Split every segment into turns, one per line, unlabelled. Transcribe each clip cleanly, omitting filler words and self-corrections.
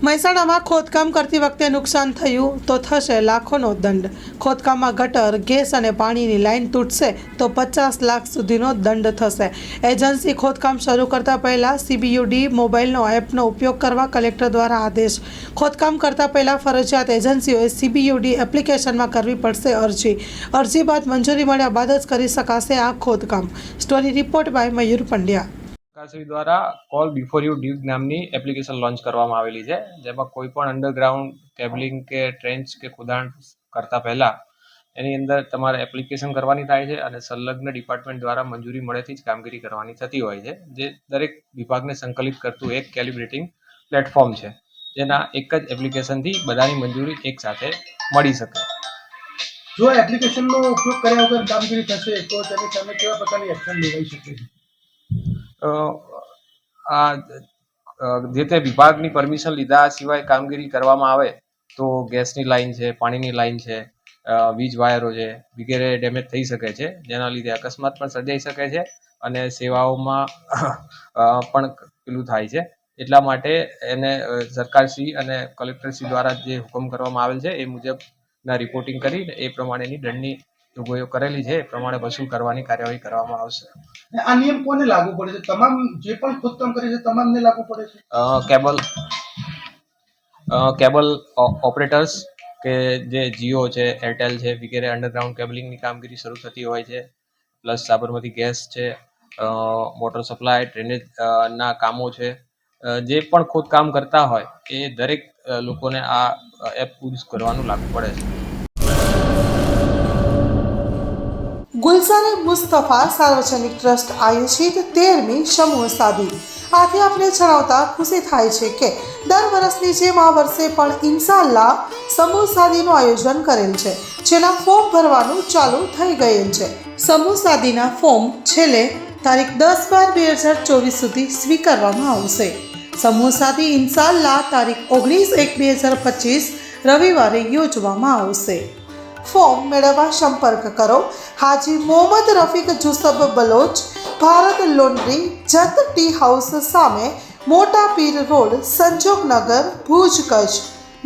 મહેસાણામાં ખોદકામ કરતી વખતે નુકસાન થયું તો થશે લાખોનો દંડ. ખોદકામમાં ગટર, ગેસ અને પાણીની લાઇન તૂટશે તો 50 લાખ સુધીનો દંડ થશે. એજન્સી ખોદકામ શરૂ કરતા પહેલા CBUD મોબાઈલનો એપનો ઉપયોગ કરવા કલેક્ટર દ્વારા આદેશ. ખોદકામ કરતા પહેલા ફરજિયાત એજન્સીઓએ CBUD એપ્લિકેશનમાં કરવી પડશે અરજી. અરજી બાદ મંજૂરી મળ્યા બાદ જ કરી શકાશે આ ખોદકામ. સ્ટોરી રિપોર્ટ બાય મયુર પંડ્યા.
સરકારશ્રી દ્વારા કોલ બિફોર યુ ડિગ નામની એપ્લિકેશન લોન્ચ કરવામાં આવેલી છે, જેમાં કોઈ પણ અંડરગ્રાઉન્ડ કેબલિંગ કે ટ્રેન્ચ કે ખોદાણ કરતા પહેલા એની અંદર તમારે એપ્લિકેશન કરવાની થાય છે અને સંલગ્ન ડિપાર્ટમેન્ટ દ્વારા મંજૂરી મળેથી જ કામગીરી કરવાની થતી હોય છે. જે દરેક વિભાગને સંકલિત કરતું એક કેલિબ્રેટિંગ પ્લેટફોર્મ છે, જેના એક જ એપ્લિકેશનથી બધાની મંજૂરી એક સાથે મળી શકે.
જો એપ્લિકેશનનો ઉપયોગ કર્યા વગર કામગીરી થશે તો તેની સામે કેવા પ્રકારની એક્શન લેવાઈ શકે છે?
જે તે વિભાગની પરમિશન લીધા સિવાય કામગીરી કરવામાં આવે તો ગેસની લાઈન છે, પાણીની લાઈન છે, વીજ વાયરો છે વગેરે ડેમેજ થઈ શકે છે, જેના લીધે અકસ્માત પણ સર્જાઈ શકે છે અને સેવાઓમાં પણ પેલું થાય છે. એટલા માટે એને સરકારશ્રી અને કલેક્ટરશ્રી દ્વારા જે હુકમ કરવામાં આવેલ છે એ મુજબના રિપોર્ટિંગ કરી એ પ્રમાણેની દંડની જોગવાઈઓ કરેલી છે, એ પ્રમાણે વસૂલ કરવાની કાર્યવાહી કરવામાં આવશે.
આ નિયમ કોને લાગુ પડે છે? તમામ જે પણ ખોદકામ કરે છે તમામને લાગુ પડે છે?
કેબલ ઓપરેટર્સ કે જે જીઓ છે, એરટેલ છે વગેરે અંડરગ્રાઉન્ડ કેબલિંગની કામગીરી શરૂ થતી હોય છે, પ્લસ સાબરમતી ગેસ છે, વોટર સપ્લાય, ડ્રેનેજ ના કામો છે, જે પણ ખોદકામ કરતા હોય એ દરેક લોકોને આ એપ યુઝ કરવાનું લાગુ પડે છે.
ગુલઝાર મુસ્તફા સાર્વજનિક ટ્રસ્ટ આયોજિત 13મી સમૂહ સાદી. આથી આપણે જણાવતા ખુશી થાય છે કે દર વર્ષની જેમ આ વર્ષે પણ ઇન્શાઅલ્લાહ સમૂહ સાદીનું આયોજન કરેલ છે, જેના ફોર્મ ભરવાનું ચાલુ થઈ ગયેલ છે. સમૂહ સાદીના ફોર્મ છેલ્લે તારીખ 10/12/2024 સુધી સ્વીકારવામાં આવશે. સમૂહ સાદી ઇન્શાઅલ્લાહ તારીખ 19/1/2025 રવિવારે યોજવામાં આવશે. ફોર્મ મેળવવા સંપર્ક કરો Haji Mohammad Rafiq Jusab Baloch, Bharat laundry, Jat tea house સામે, Mota Pir road, Sanjognagar, Bhuj, Kutch.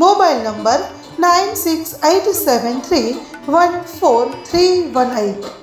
Mobile number 9687314318.